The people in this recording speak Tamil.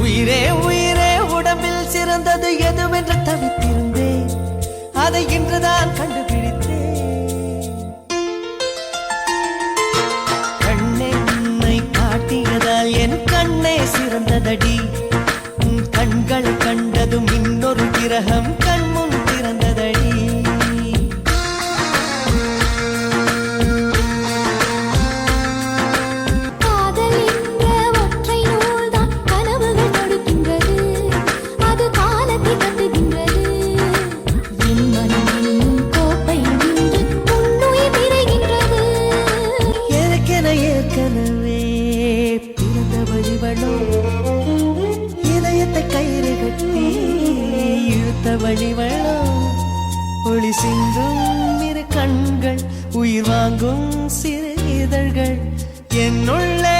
உயிரே உயிரே உடம்பில் சிறந்தது எதுவென்று தவித்திருந்தேன், அதை இன்றுதான் கண்டுபிடித்தேன். கண்ணென்னை காட்டியதால் என் கண்ணே சிறந்ததடி, கண்களை கண்டதும் இன்னொரு கிரகம் கண்முன் திறந்ததடி. ஏற்கனவே பிறந்தவள் இவளோ, இதயத்தை கயிறு கட்டி இழுத்தவள் இவளோ, ஒளி சிந்தும் இரு கண்கள், உயிர் வாங்கும் சிறு இதழ்கள், என்னுள்ளே